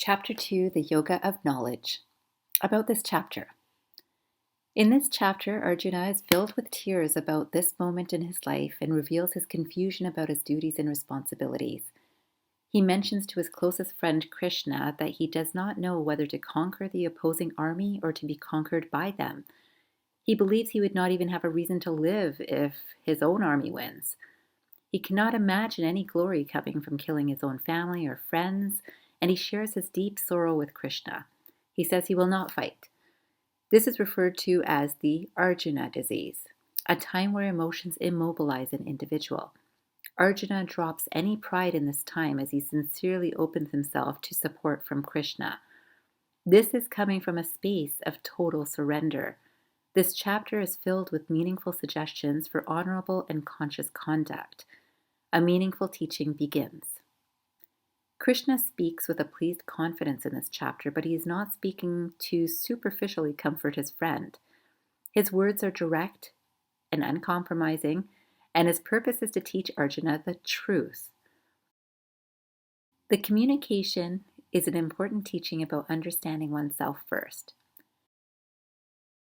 Chapter 2, The Yoga of Knowledge. About this chapter. In this chapter, Arjuna is filled with tears about this moment in his life and reveals his confusion about his duties and responsibilities. He mentions to his closest friend Krishna that he does not know whether to conquer the opposing army or to be conquered by them. He believes he would not even have a reason to live if his own army wins. He cannot imagine any glory coming from killing his own family or friends, and he shares his deep sorrow with Krishna. He says he will not fight. This is referred to as the Arjuna disease, a time where emotions immobilize an individual. Arjuna drops any pride in this time as he sincerely opens himself to support from Krishna. This is coming from a space of total surrender. This chapter is filled with meaningful suggestions for honorable and conscious conduct. A meaningful teaching begins. Krishna speaks with a pleased confidence in this chapter, but he is not speaking to superficially comfort his friend. His words are direct and uncompromising, and his purpose is to teach Arjuna the truth. The communication is an important teaching about understanding oneself first.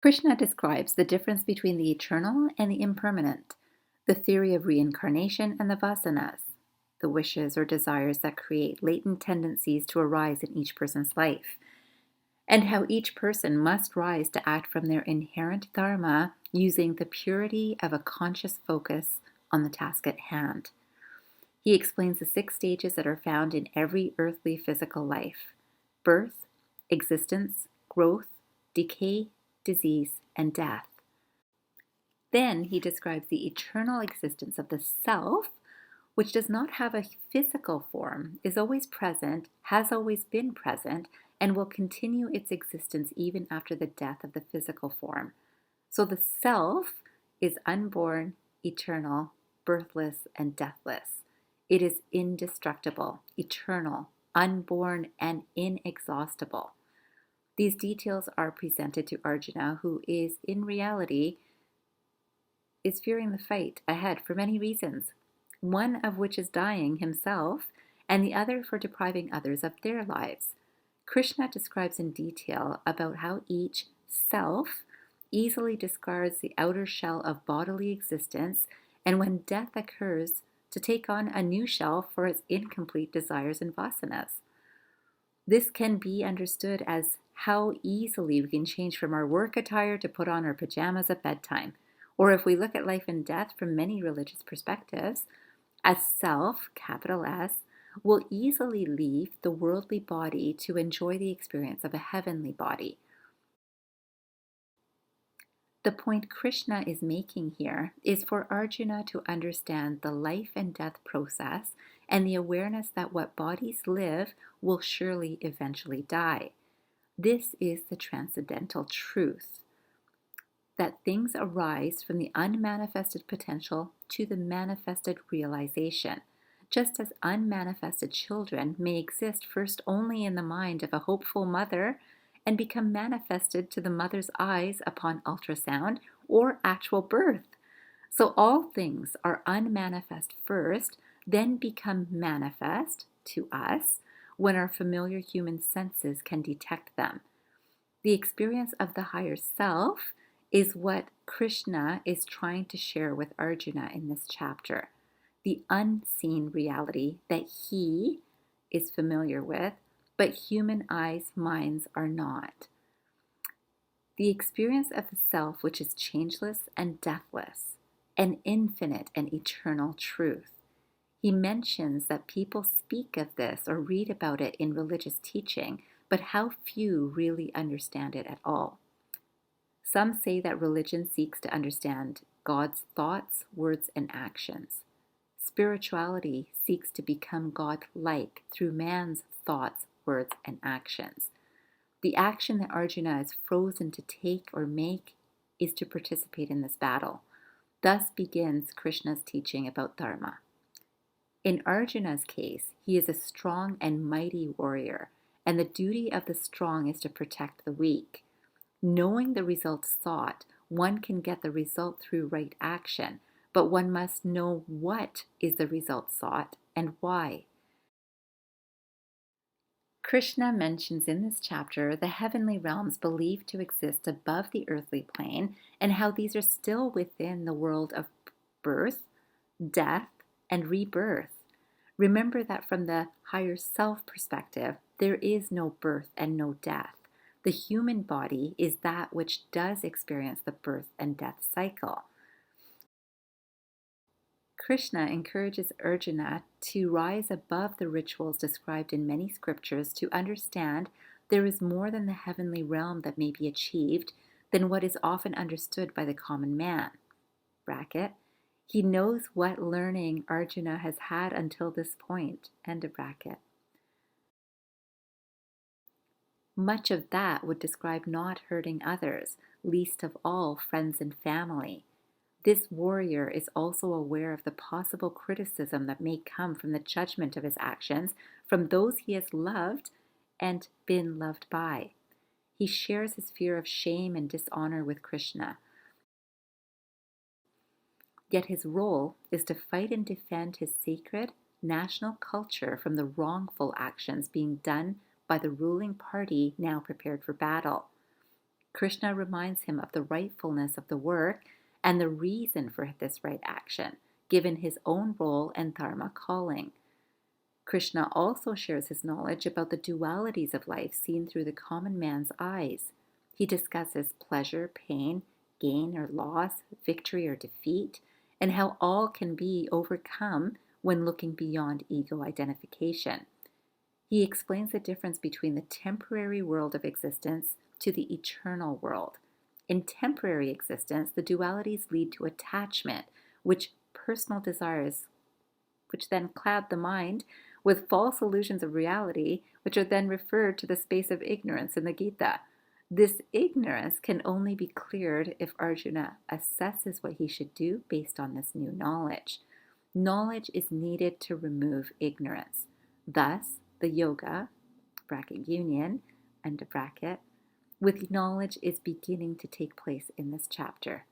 Krishna describes the difference between the eternal and the impermanent, the theory of reincarnation and the vasanas, the wishes or desires that create latent tendencies to arise in each person's life, and how each person must rise to act from their inherent dharma using the purity of a conscious focus on the task at hand. He explains the 6 stages that are found in every earthly physical life: birth, existence, growth, decay, disease, and death. Then he describes the eternal existence of the self, which does not have a physical form, is always present, has always been present, and will continue its existence even after the death of the physical form. So the self is unborn, eternal, birthless, and deathless. It is indestructible, eternal, unborn, and inexhaustible. These details are presented to Arjuna, who is, in reality, is fearing the fight ahead for many reasons, one of which is dying himself, and the other for depriving others of their lives. Krishna describes in detail about how each self easily discards the outer shell of bodily existence, and when death occurs, to take on a new shell for its incomplete desires and vasanas. This can be understood as how easily we can change from our work attire to put on our pajamas at bedtime. Or if we look at life and death from many religious perspectives, as self, capital S, will easily leave the worldly body to enjoy the experience of a heavenly body. The point Krishna is making here is for Arjuna to understand the life and death process and the awareness that what bodies live will surely eventually die. This is the transcendental truth, that things arise from the unmanifested potential to the manifested realization, just as unmanifested children may exist first only in the mind of a hopeful mother and become manifested to the mother's eyes upon ultrasound or actual birth. So all things are unmanifest first, then become manifest to us when our familiar human senses can detect them. The experience of the higher self is what Krishna is trying to share with Arjuna in this chapter. The unseen reality that he is familiar with, but human eyes, minds are not. The experience of the self, which is changeless and deathless, an infinite and eternal truth. He mentions that people speak of this or read about it in religious teaching, but how few really understand it at all. Some say that religion seeks to understand God's thoughts, words, and actions. Spirituality seeks to become God-like through man's thoughts, words, and actions. The action that Arjuna is frozen to take or make is to participate in this battle. Thus begins Krishna's teaching about Dharma. In Arjuna's case, he is a strong and mighty warrior, and the duty of the strong is to protect the weak. Knowing the result sought, one can get the result through right action, but one must know what is the result sought and why. Krishna mentions in this chapter the heavenly realms believed to exist above the earthly plane and how these are still within the world of birth, death, and rebirth. Remember that from the higher self perspective, there is no birth and no death. The human body is that which does experience the birth and death cycle. Krishna encourages Arjuna to rise above the rituals described in many scriptures to understand there is more than the heavenly realm that may be achieved than what is often understood by the common man. Bracket. He knows what learning Arjuna has had until this point. End of bracket. Much of that would describe not hurting others, least of all friends and family. This warrior is also aware of the possible criticism that may come from the judgment of his actions from those he has loved and been loved by. He shares his fear of shame and dishonor with Krishna. Yet his role is to fight and defend his sacred national culture from the wrongful actions being done by the ruling party now prepared for battle. Krishna reminds him of the rightfulness of the work and the reason for this right action, given his own role and dharma calling. Krishna also shares his knowledge about the dualities of life seen through the common man's eyes. He discusses pleasure, pain, gain or loss, victory or defeat, and how all can be overcome when looking beyond ego identification. He explains the difference between the temporary world of existence to the eternal world. In temporary existence, the dualities lead to attachment, which personal desires, which then cloud the mind with false illusions of reality, which are then referred to the space of ignorance in the Gita. This ignorance can only be cleared if Arjuna assesses what he should do based on this new knowledge. Knowledge is needed to remove ignorance. Thus, the yoga, bracket union, end of bracket, with knowledge is beginning to take place in this chapter.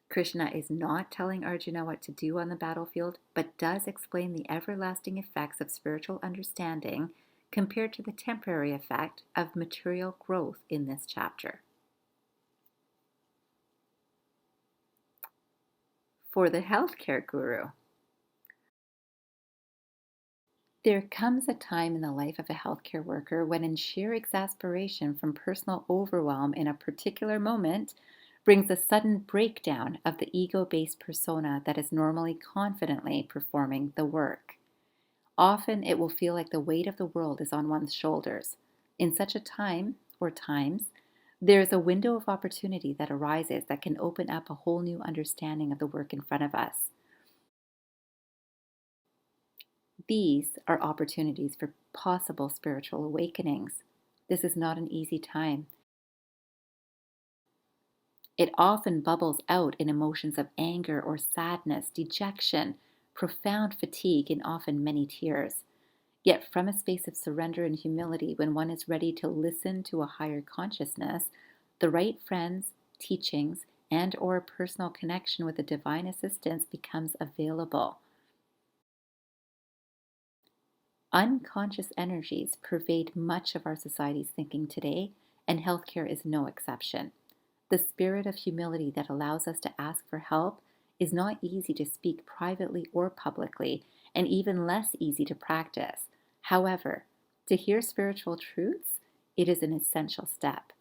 Krishna is not telling Arjuna what to do on the battlefield, but does explain the everlasting effects of spiritual understanding compared to the temporary effect of material growth in this chapter. For the healthcare guru, there comes a time in the life of a healthcare worker when, in sheer exasperation from personal overwhelm in a particular moment, brings a sudden breakdown of the ego-based persona that is normally confidently performing the work. Often it will feel like the weight of the world is on one's shoulders. In such a time, or times, there is a window of opportunity that arises that can open up a whole new understanding of the work in front of us. These are opportunities for possible spiritual awakenings. This is not an easy time. It often bubbles out in emotions of anger or sadness, dejection, profound fatigue, and often many tears. Yet from a space of surrender and humility, when one is ready to listen to a higher consciousness, the right friends, teachings, and or personal connection with the divine assistance becomes available. Unconscious energies pervade much of our society's thinking today, and healthcare is no exception. The spirit of humility that allows us to ask for help is not easy to speak privately or publicly, and even less easy to practice. However, to hear spiritual truths, it is an essential step.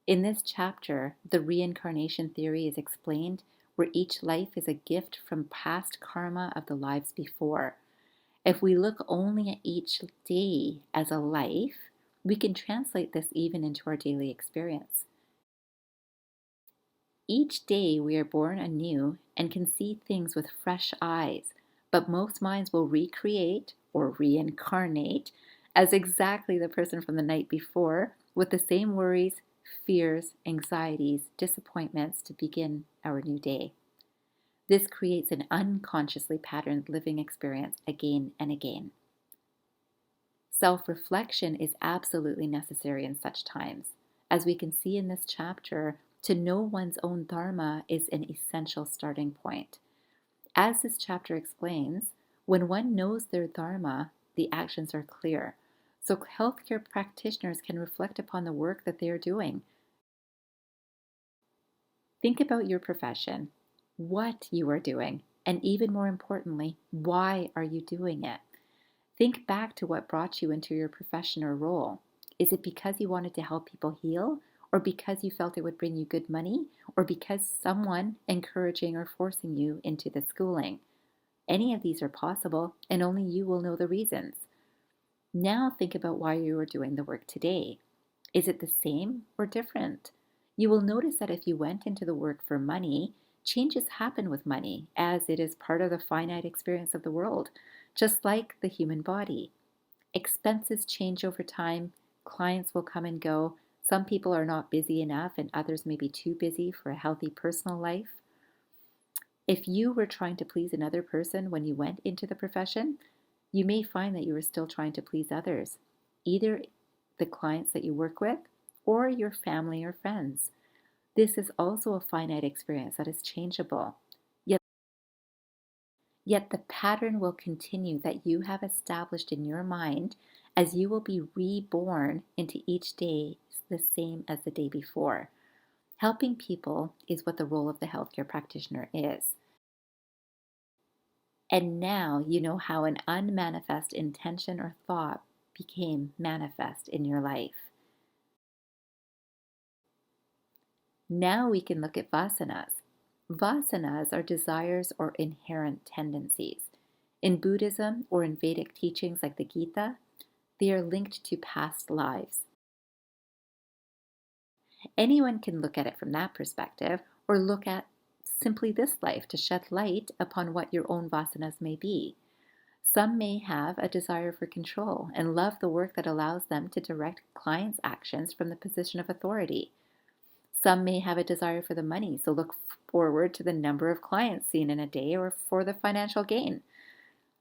In this chapter, the reincarnation theory is explained, where each life is a gift from past karma of the lives before. If we look only at each day as a life, we can translate this even into our daily experience. Each day we are born anew and can see things with fresh eyes, but most minds will recreate or reincarnate as exactly the person from the night before with the same worries, fears, anxieties, disappointments to begin our new day. This creates an unconsciously patterned living experience again and again. Self-reflection is absolutely necessary in such times. As we can see in this chapter, to know one's own dharma is an essential starting point. As this chapter explains, when one knows their dharma, the actions are clear. So healthcare practitioners can reflect upon the work that they are doing. Think about your profession, what you are doing, and even more importantly, why are you doing it? Think back to what brought you into your profession or role. Is it because you wanted to help people heal, or because you felt it would bring you good money, or because someone encouraging or forcing you into the schooling? Any of these are possible, and only you will know the reasons. Now think about why you are doing the work today. Is it the same or different? You will notice that if you went into the work for money, changes happen with money, as it is part of the finite experience of the world, just like the human body. Expenses change over time, clients will come and go. Some people are not busy enough, and others may be too busy for a healthy personal life. If you were trying to please another person when you went into the profession, you may find that you are still trying to please others, either the clients that you work with or your family or friends. This is also a finite experience that is changeable. Yet the pattern will continue that you have established in your mind, as you will be reborn into each day the same as the day before. Helping people is what the role of the healthcare practitioner is. And now you know how an unmanifest intention or thought became manifest in your life. Now we can look at vasanas. Vasanas are desires or inherent tendencies. In Buddhism or in Vedic teachings like the Gita, they are linked to past lives. Anyone can look at it from that perspective, or look at simply this life to shed light upon what your own vasanas may be. Some may have a desire for control and love the work that allows them to direct clients' actions from the position of authority. Some may have a desire for the money, so look forward to the number of clients seen in a day or for the financial gain.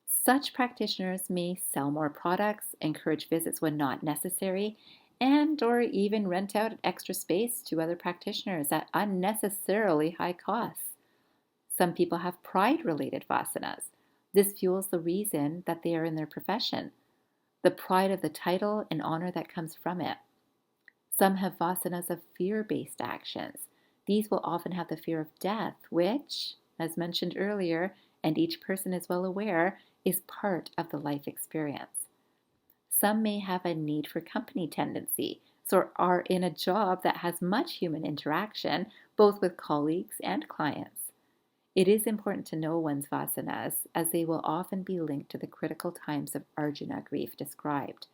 Such practitioners may sell more products, encourage visits when not necessary, and or even rent out extra space to other practitioners at unnecessarily high costs. Some people have pride-related vasanas. This fuels the reason that they are in their profession, the pride of the title and honor that comes from it. Some have vasanas of fear-based actions. These will often have the fear of death, which, as mentioned earlier, and each person is well aware, is part of the life experience. Some may have a need for company tendency, so are in a job that has much human interaction, both with colleagues and clients. It is important to know one's vasanas, as they will often be linked to the critical times of Arjuna grief described.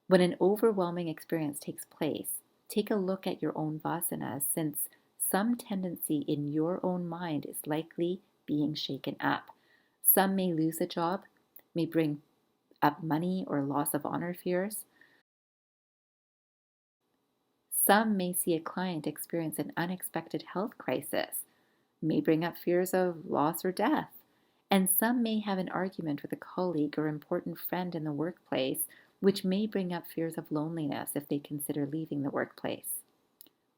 When an overwhelming experience takes place, take a look at your own vasanas, since some tendency in your own mind is likely being shaken up. Some may lose a job, may bring up money or loss of honor fears. Some may see a client experience an unexpected health crisis, may bring up fears of loss or death. And some may have an argument with a colleague or important friend in the workplace, which may bring up fears of loneliness if they consider leaving the workplace.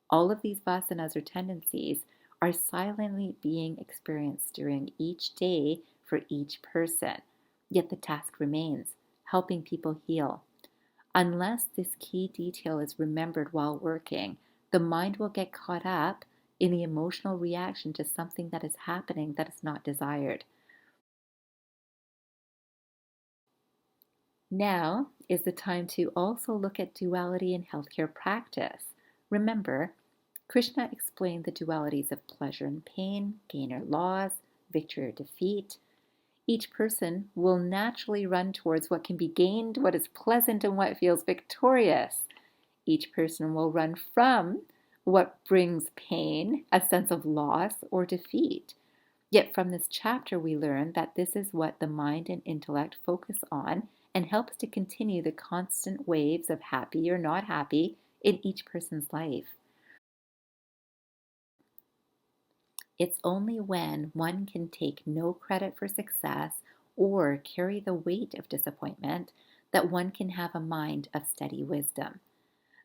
All of these vasanas or tendencies are silently being experienced during each day for each person. Yet the task remains, helping people heal. Unless this key detail is remembered while working, the mind will get caught up in the emotional reaction to something that is happening that is not desired. Now is the time to also look at duality in healthcare practice. Remember, Krishna explained the dualities of pleasure and pain, gain or loss, victory or defeat. Each person will naturally run towards what can be gained, what is pleasant, and what feels victorious. Each person will run from what brings pain, a sense of loss or defeat. Yet from this chapter we learn that this is what the mind and intellect focus on and helps to continue the constant waves of happy or not happy in each person's life. It's only when one can take no credit for success or carry the weight of disappointment that one can have a mind of steady wisdom.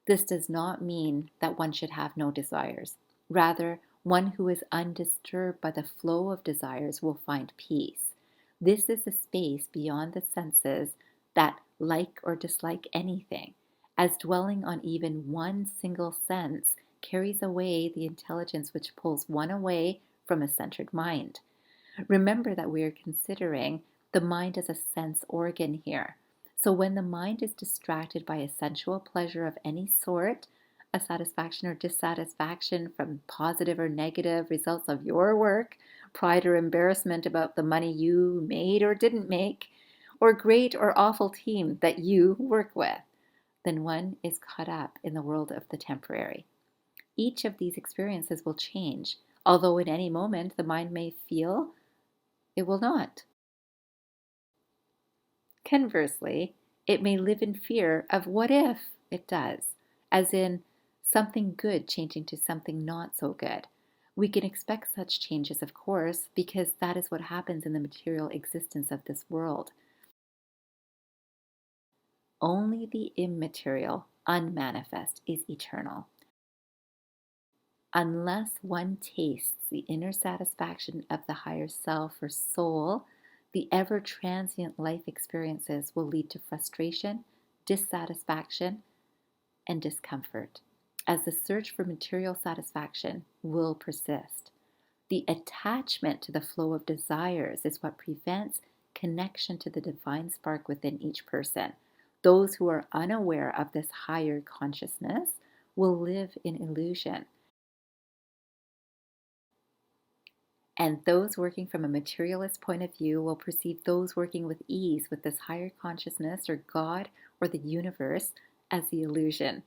This does not mean that one should have no desires. Rather, one who is undisturbed by the flow of desires will find peace. This is a space beyond the senses that like or dislike anything, as dwelling on even one single sense carries away the intelligence which pulls one away from a centered mind. Remember that we are considering the mind as a sense organ here. So when the mind is distracted by a sensual pleasure of any sort, a satisfaction or dissatisfaction from positive or negative results of your work, pride or embarrassment about the money you made or didn't make, or great or awful team that you work with, then one is caught up in the world of the temporary. Each of these experiences will change, although at any moment the mind may feel it will not. Conversely, it may live in fear of what if it does, as in something good changing to something not so good. We can expect such changes, of course, because that is what happens in the material existence of this world. Only the immaterial, unmanifest, is eternal. Unless one tastes the inner satisfaction of the higher self or soul, the ever transient life experiences will lead to frustration, dissatisfaction, and discomfort, as the search for material satisfaction will persist. The attachment to the flow of desires is what prevents connection to the divine spark within each person. Those who are unaware of this higher consciousness will live in illusion. And those working from a materialist point of view will perceive those working with ease with this higher consciousness or God or the universe as the illusion.